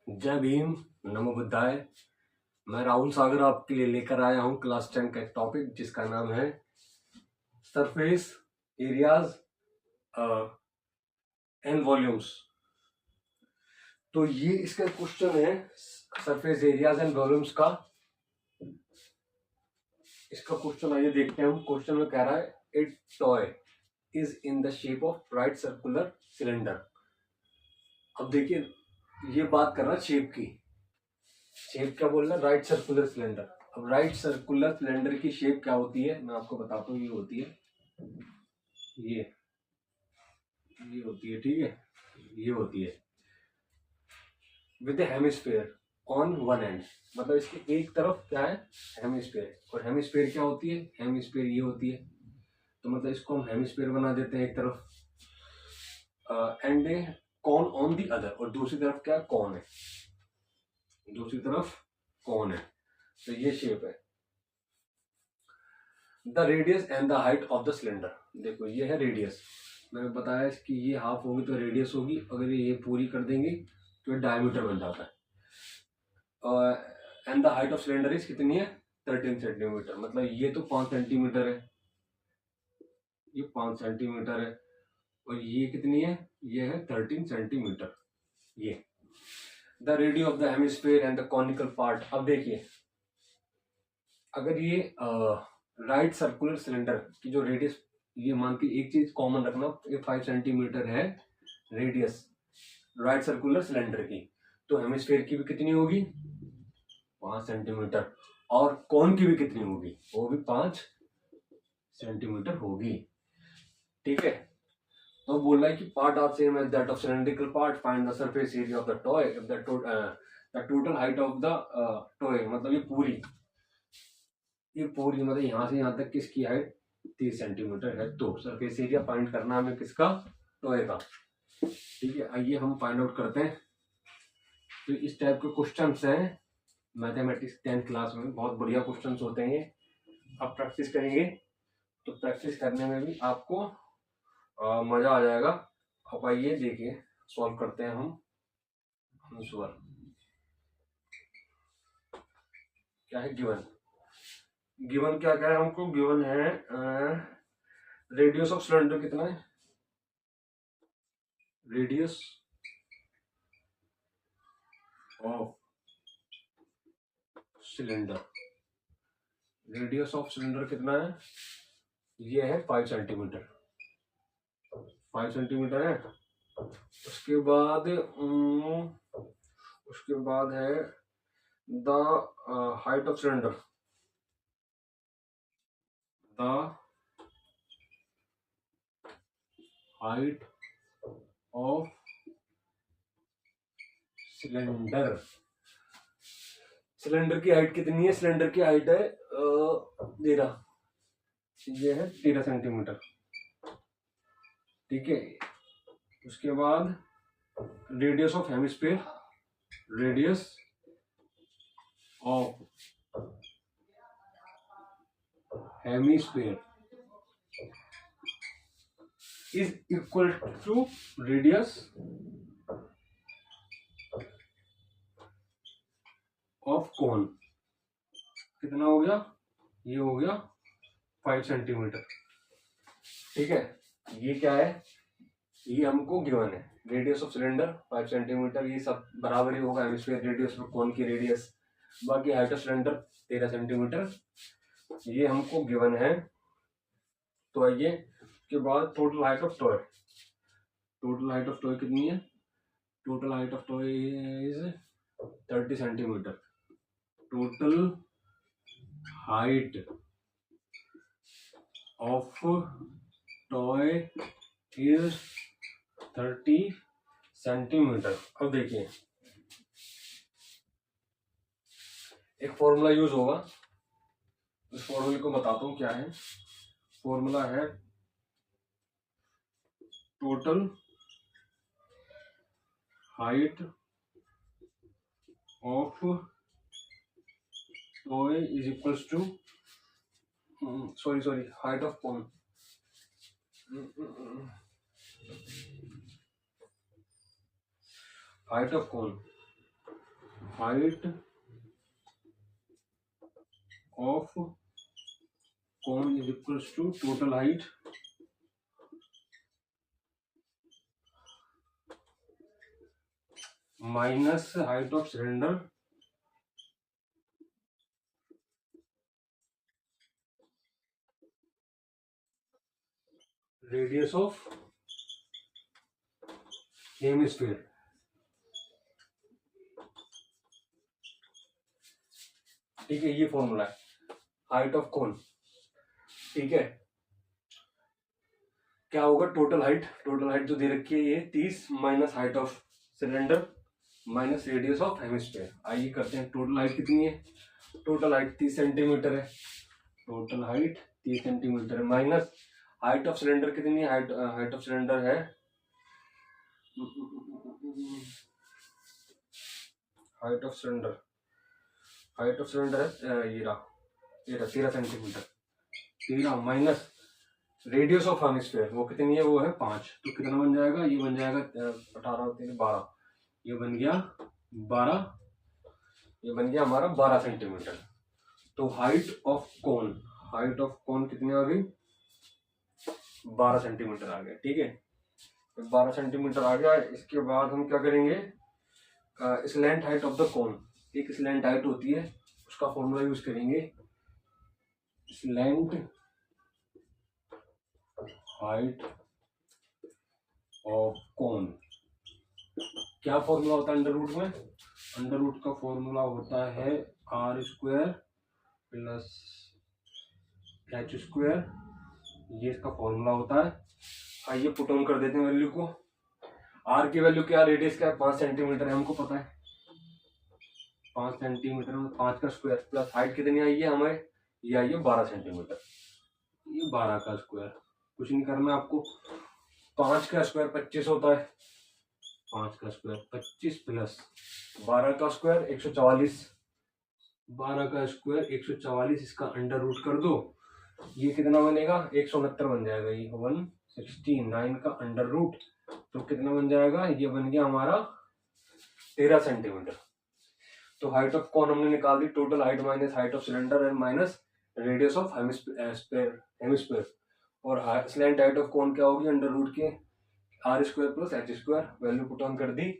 जय भीम, नमो बुद्धाय। मैं राहुल सागर आपके लिए लेकर आया हूं क्लास 10 का एक टॉपिक जिसका नाम है सरफेस एरियाज एंड वॉल्यूम्स। तो ये इसका क्वेश्चन है सरफेस एरियाज एंड वॉल्यूम्स का। इसका क्वेश्चन आइए देखते हैं हम। क्वेश्चन में कह रहा है it toy is in the shape of right circular cylinder. अब देखिए ये बात कर रहा है शेप की। शेप क्या बोल रहा है? Right circular cylinder. अब राइट सर्कुलर सिलेंडर की शेप क्या होती है मैं आपको बताता हूँ। ये होती है ये होती है, ठीक है। ये होती है with hemisphere on one and, मतलब इसके एक तरफ क्या है? हेमिस्फेयर। और हेमिस्फेयर क्या होती है? हेमिस्फेयर ये होती है। तो मतलब इसको हम हेमिस्फेयर बना देते हैं एक तरफ, and con on the other. और दूसरी तरफ क्या? कॉन है। दूसरी तरफ कॉन है। तो ये शेप है। The radius and the height of the cylinder. देखो ये है रेडियस। मैंने बताया कि ये हाफ होगी तो रेडियस होगी। अगर ये पूरी कर देंगे तो ये डायमीटर बन जाता है। And the height of cylinder is कितनी है? 13 सेंटीमीटर। मतलब ये तो 5 सेंटीमीटर है, ये 5 सेंटीमीटर है। और ये कितनी है? ये है 13 सेंटीमीटर। ये the radius of the hemisphere and the conical part. अब देखिए अगर ये राइट सर्कुलर सिलेंडर की जो रेडियस, ये मान के एक चीज कॉमन रखना, ये 5 सेंटीमीटर है रेडियस राइट सर्कुलर सिलेंडर की। तो हेमिस्फीयर की भी कितनी होगी? 5 सेंटीमीटर। और कोन की भी कितनी होगी? वो भी 5 सेंटीमीटर होगी, ठीक है। तो बोल रहा है कि part are same as that of cylindrical part, find the surface area of the toy if the total height of the toy. मतलब ये पूरी मतलब यहाँ से यहाँ तक किसकी हाइट 30 सेंटीमीटर है। तो सरफेस एरिया फाइंड करना हमें किसका? टॉय का, ठीक है। आइए हम फाइंड आउट करते हैं। तो इस टाइप के क्वेश्चंस हैं मैथमेटिक्स 10th क्लास में, बहुत बढ़िया क्वेश्चंस होते हैं ये। आप प्रैक्टिस करेंगे तो प्रैक्टिस करने में भी आपको मजा आ जाएगा। अब आइए देखिए सॉल्व करते हैं हम आंसर। क्या है गिवन? गिवन क्या क्या है हमको? गिवन है रेडियस ऑफ सिलेंडर कितना है? Radius of cylinder, radius of cylinder कितना है? ये है 5 सेंटीमीटर। 5 सेंटीमीटर है। उसके बाद है the height of cylinder. The height of cylinder. Cylinder की हाइट कितनी है? सिलेंडर की हाइट है 13। ये है 13 सेंटीमीटर, ठीक है। उसके बाद radius of hemisphere, radius of hemisphere is equal to radius of cone. कितना हो गया? ये हो गया 5 सेंटीमीटर, ठीक है। ये क्या है? ये हमको गिवन है रेडियस ऑफ सिलेंडर 5 सेंटीमीटर। ये सब बराबर ही होगा हेमिस्फीयर रेडियस और कोन की रेडियस। बाकी हाइट ऑफ सिलेंडर 13 सेंटीमीटर, ये हमको गिवन है। तो आइए के बाद total height of toy. Total height of toy कितनी है? Total height of toy is 30 centimetre. Total height of toy is 30 centimetre. अब देखिए एक फॉर्मूला यूज होगा, उस फॉर्मूले को बताता हूं क्या है। फॉर्मूला है total height of toy is equals to sorry height of cone. Height of cone height of cone is equals to total height minus height of cylinder radius of hemisphere. ठीक है, ये फॉर्मूला है height of कोन। ठीक है, क्या होगा total height, total height जो दे रखी है ये 30 minus height of cylinder minus radius of hemisphere. आइए करते हैं, टोटल हाइट कितनी है, टोटल हाइट 30 सेंटीमीटर है, टोटल हाइट 30 सेंटीमीटर है, माइनस हाइट ऑफ सिलेंडर कितनी है, हाइट ऑफ सिलेंडर है हाइट ऑफ सिलेंडर है ये रहा 13 centimetre, 13 minus radius of hemisphere वो कितनी है, वो है 5। तो कितना बन जाएगा, ये बन जाएगा 18 12, ये बन गया 12, ये बन गया हमारा 12 सेंटीमीटर। तो हाइट ऑफ कोन कितनी आ गई, 12 सेंटीमीटर आ गया। ठीक है, तो 12 सेंटीमीटर आ गया। इसके बाद हम क्या करेंगे, slant height of the cone, एक स्लैंट हाइट होती है उसका फॉर्मूला यूज करेंगे, स्लैंट हाइट ऑफ कोन। क्या फॉर्मूला होता है अंडर रूट में, अंडर रूट का फॉर्मूला होता है r square plus h square, ये इसका फॉर्मूला होता है। आइए पुट ऑन कर देते हैं वैल्यू को। r की वैल्यू क्या, रेडियस क्या है 5 सेंटीमीटर है, हमको पता है 5 सेंटीमीटर में 5 का स्क्वायर प्लस हाइट कितनी आई है हमें, ये आई है 12 सेंटीमीटर, ये 12 का स्क्वायर, कुछ नहीं करना आपको। 5 का स्क्वायर 25 होता है, 5 का स्क्वायर 25 प्लस 12 का स्क्वायर 144, 12 का स्क्वायर 144, इसका अंडर रूट कर दो, ये कितना बनेगा 169 बन जाएगा, ये 169 का अंडर रूट, तो कितना बन जाएगा, ये बन गया हमारा 13 सेंटीमीटर। तो हाइट ऑफ कोन हमने निकाल दी, total height minus height of cylinder and minus radius of hemisphere. और स्लैंट हाइट ऑफ कोन क्या होगी, अंडर रूट के r square plus h square, value put on कर दी,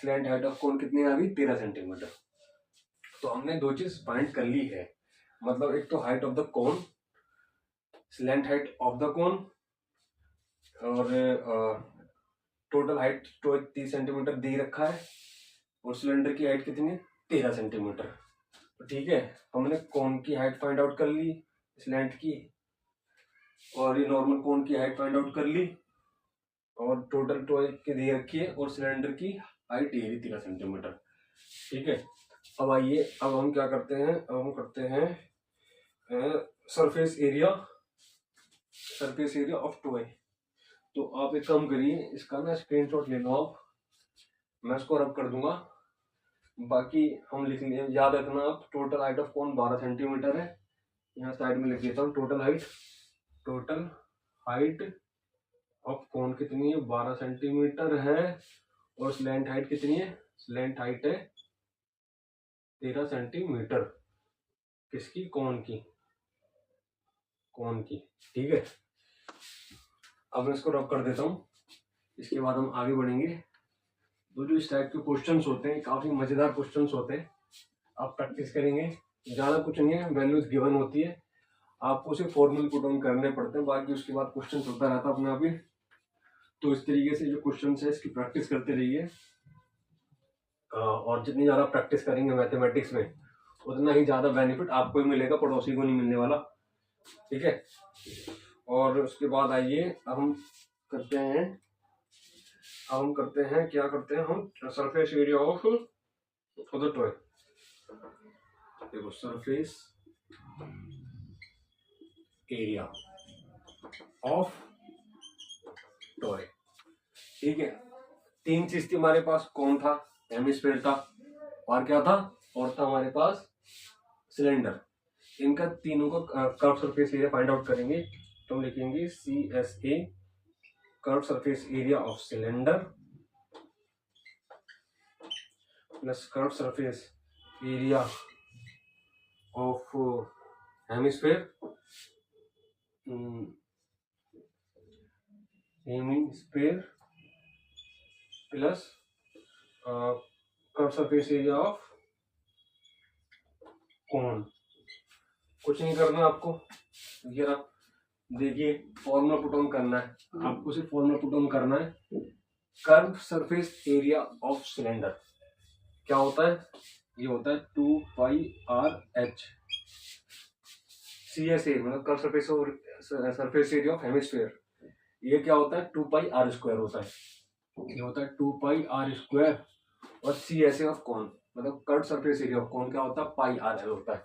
स्लैंट हाइट ऑफ कोन कितनी आ गई 13 सेंटीमीटर। तो हमने दो चीज फाइंड कर ली है, मतलब एक तो height of the cone, slant height of the cone, और टोटल हाइट तो 30 सेंटीमीटर दे रखा है, और सिलेंडर की हाइट कितनी है 13 सेंटीमीटर। तो ठीक है, हमने कोन की हाइट फाइंड आउट कर ली, स्लैंट की, और ये नॉर्मल कोन की हाइट फाइंड आउट कर ली, और टोटल टॉय की दे रखी है, और सिलेंडर की हाइट ये 13 सेंटीमीटर। ठीक है, अब आइए, अब हम क्या करते हैं, अब हम करते हैं सरफेस एरिया ऑफ टॉय। तो आप एक काम करिए, इसका ना स्क्रीनशॉट ले लो आप, मैं इसको रब कर दूंगा, बाकी हम लिख लेंगे, याद रखना आप, total height of cone 12 centimetre है, यहाँ साइड में लिख देता हूँ, टोटल हाइट ऑफ कोन कितनी है 12 सेंटीमीटर है, और स्लैंट हाइट कितनी है, स्लैंट हाइट है 13 सेंटीमीटर, किसकी, कोन की। ठीक है, अब मैं इसको रब कर देता हूँ, इसके बाद हम आगे बढ़ेंगे। तो जो इस टाइप के क्वेश्चंस होते हैं काफी मजेदार क्वेश्चंस होते हैं, आप प्रैक्टिस करेंगे, ज्यादा कुछ नहीं है, वैल्यूज गिवन होती है, आपको सिर्फ फॉर्मूले पुट ऑन करने पड़ते हैं, बाकी उसके बाद क्वेश्चन होता रहता है अपने आप ही। तो इस तरीके से जो क्वेश्चन है इसकी प्रैक्टिस करते रहिए, और जितनी ज्यादा प्रैक्टिस करेंगे मैथमेटिक्स में उतना ही ज्यादा बेनिफिट आपको ही मिलेगा, पड़ोसी को नहीं मिलने वाला। ठीक है, और उसके बाद आइए अब हम करते हैं क्या करते हैं हम, surface area of the toy. देखो सरफेस एरिया ऑफ टॉय। ठीक है, तीन चीज थी हमारे पास, कौन था, हेमिस्फीयर था, और क्या था, और था हमारे पास सिलेंडर। इनका तीनों का curve surface area find out करेंगे, तो हम लिखेंगे CSA curve surface area of cylinder plus curve surface area of hemisphere hemisphere plus curve surface area of cone. कुछ नहीं करना आपको, ये रहा, देखिए फॉर्मूला पुट ऑन करना है आपको, सिर्फ फॉर्मूला पुट ऑन करना है। Curve surface area of cylinder क्या होता है, ये होता है 2πr/h। CSA मतलब curve surface area of hemisphere, ये क्या होता है 2πr² होता है, ये होता है 2πr²। और CSA ऑफ कोन मतलब curve surface area of cone क्या होता है πrl होता है,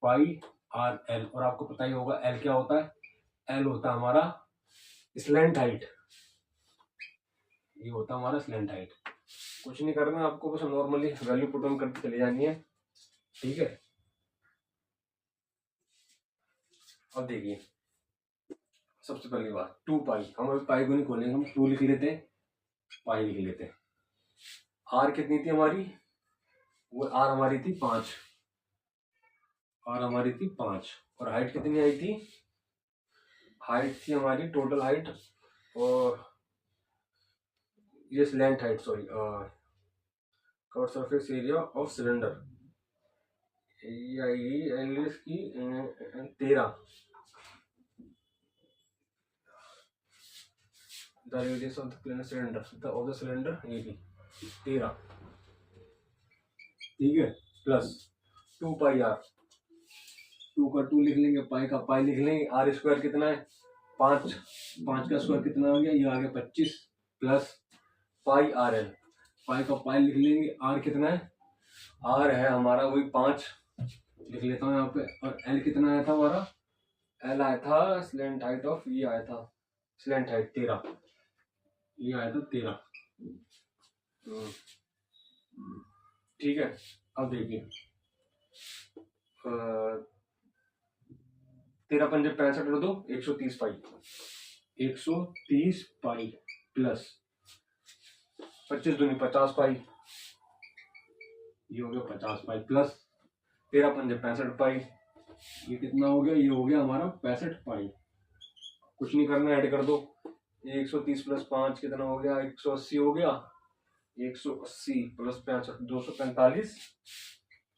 πrl। और आपको पता ही होगा L क्या होता है, L होता है हमारा स्लैंट हाइट, ये होता है हमारा स्लैंट हाइट। कुछ नहीं करना आपको, बस नॉर्मली वैल्यू पुट ऑन करके चली जानी है, ठीक है। अब देखिए सबसे पहली बात 2π, हम अभी पाई को नहीं खोलेंगे, हम 2 लिख लेते हैं, पाई लिख लेते हैं। आर कितनी थी हमारी, वो आर हमारी थी 5, आर हमारी थी 5। और हाइट कितनी आई थी, हाइट थी हमारी टोटल हाइट, और ये slant height, sorry curve surface area of cylinder ये आएगी एंगल्स की 13, the radius of the plane cylinder of the cylinder ये भी 13, ठीक है, प्लस 2πr, 2 का 2 लिख लेंगे, पाई का पाई लिख लेंगे, आर स्क्वायर कितना है 5, 5 का स्क्वायर कितना हो गया, ये आ गया 25, प्लस πrl, पाई का पाई लिख लेंगे, आर कितना है, आर है हमारा वही 5 लिख लेता हूँ यहाँ पे, और एल कितना आया था हमारा, एल आया था स्लैंट हाइट ऑफ, ये आया था स्लैंट हाइट 13, ये आया था 13, ठीक है। अब देखिए 13 पंजे 65 कर दो 130 पाई, 130 पाई प्लस 25 दूनी 50 पाई, ये हो गया 50 पाई, प्लस 13 पंजे 65 पाई, ये कितना हो गया, ये हो गया हमारा 65 पाई। कुछ नहीं करना, ऐड कर दो, 130 प्लस 5 कितना हो गया 180 हो गया, 180 प्लस 65 245,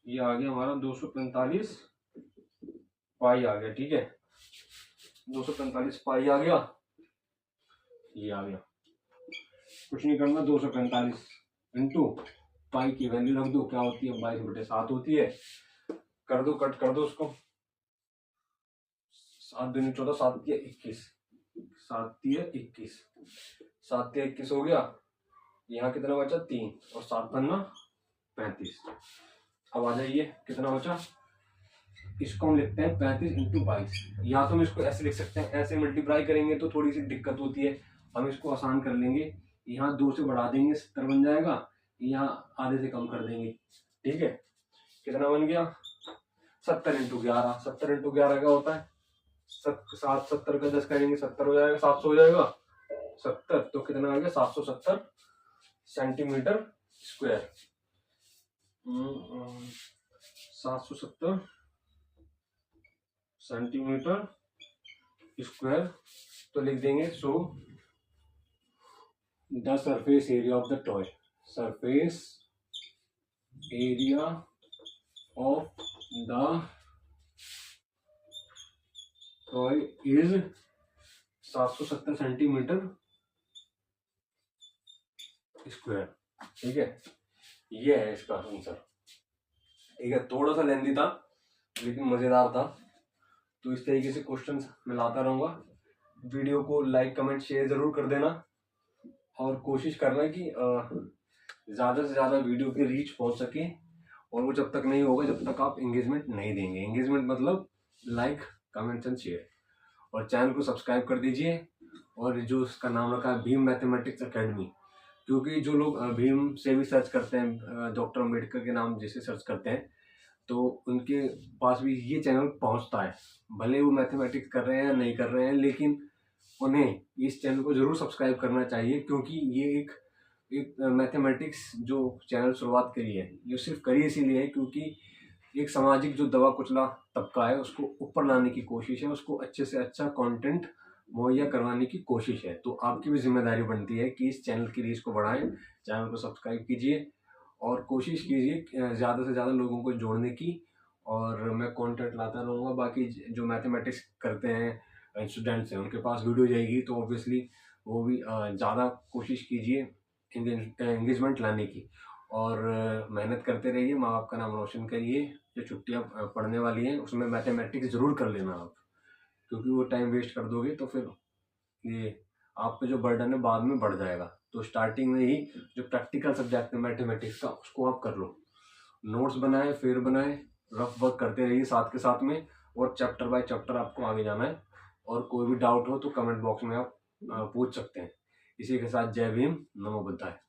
ये आ गया हमारा 245 पाई आ गया, ठीक है, 245 पाई आ गया, ये आ गया। कुछ नहीं करना, 245 इंटू पाई की वैल्यू रख दो, क्या होती है 22/7 होती है, कर दो कट कर दो उसको, 7 दूनी 14, 7 तिया 21, 7 तिया 21, 7 तिया 21 हो गया, यहाँ कितना बचा 3, और 7 बनना 35। अब आ जाइए कितना बचा, इसको हम लिखते हैं 35 इंटू 22, या तो हम इसको ऐसे लिख सकते हैं, ऐसे मल्टीप्लाई करेंगे तो थोड़ी सी दिक्कत होती है, हम इसको आसान कर लेंगे, यहाँ 2 से बढ़ा देंगे 70 बन जाएगा, यहाँ आधे से कम कर देंगे, ठीक है। कितना बन गया 70 इंटू 11, 70 इंटू 11 क्या होता है 7, 70 का 10 करेंगे 70 हो जाएगा, 700 हो जाएगा 70, तो कितना आ गया 770 सेंटीमीटर स्क्वायर, 770 सेंटीमीटर स्क्वायर। तो लिख देंगे so the surface area of the toy, surface area of the toy is 770 centimetre square, ठीक है। ये है इसका आंसर, ठीक है। थोड़ा सा लेंदी था लेकिन मजेदार था, तो इस तरीके से क्वेश्चंस मैं लाता रहूंगा। वीडियो को लाइक कमेंट शेयर जरूर कर देना, और कोशिश करना कि ज़्यादा से ज़्यादा वीडियो की रीच पहुंच सके, और वो जब तक नहीं होगा जब तक आप एंगेजमेंट नहीं देंगे। एंगेजमेंट मतलब लाइक कमेंट्स एंड शेयर, और चैनल को सब्सक्राइब कर दीजिए। और जो उसका नाम रखा है भीम मैथमेटिक्स एकेडमी, क्योंकि जो लोग भीम से भी सर्च करते हैं, डॉक्टर अम्बेडकर के नाम जैसे सर्च करते हैं, तो उनके पास भी ये चैनल पहुंचता है। भले वो मैथमेटिक्स कर रहे हैं या नहीं कर रहे हैं, लेकिन उन्हें इस चैनल को जरूर सब्सक्राइब करना चाहिए, क्योंकि ये एक एक मैथमेटिक्स जो चैनल शुरुआत करी है, ये सिर्फ करी इसीलिए है क्योंकि एक सामाजिक जो दबा कुचला तबका है उसको ऊपर लाने की कोशिश है, उसको अच्छे से अच्छा कंटेंट मुहैया करवाने की कोशिश है। तो आपकी भी जिम्मेदारी बनती है कि इस चैनल की रीच को बढ़ाएं, चैनल को सब्सक्राइब कीजिए और कोशिश कीजिए ज़्यादा से ज़्यादा लोगों को जोड़ने की। और मैं कंटेंट लाता रहूँगा। बाकी जो मैथमेटिक्स करते हैं स्टूडेंट्स हैं उनके पास वीडियो जाएगी तो ऑब्वियसली वो भी ज़्यादा कोशिश कीजिए एंगेजमेंट लाने की। और मेहनत करते रहिए, माँ बाप का नाम रोशन करिए। जो छुट्टियाँ पड़ने वाली हैं उसमें मैथमेटिक्स ज़रूर कर लेना आप, क्योंकि वो टाइम वेस्ट कर दोगे तो फिर ये आप पे जो बर्डन है बाद में बढ़ जाएगा। तो स्टार्टिंग में ही जो प्रैक्टिकल सब्जेक्ट है मैथमेटिक्स का उसको आप कर लो, नोट्स बनाए, फेर बनाए, रफ वर्क करते रहिए साथ के साथ में। और चैप्टर बाय चैप्टर आपको आगे जाना है। और कोई भी डाउट हो तो कमेंट बॉक्स में आप पूछ सकते हैं। इसी के साथ जय भीम, नमो बुद्धाय।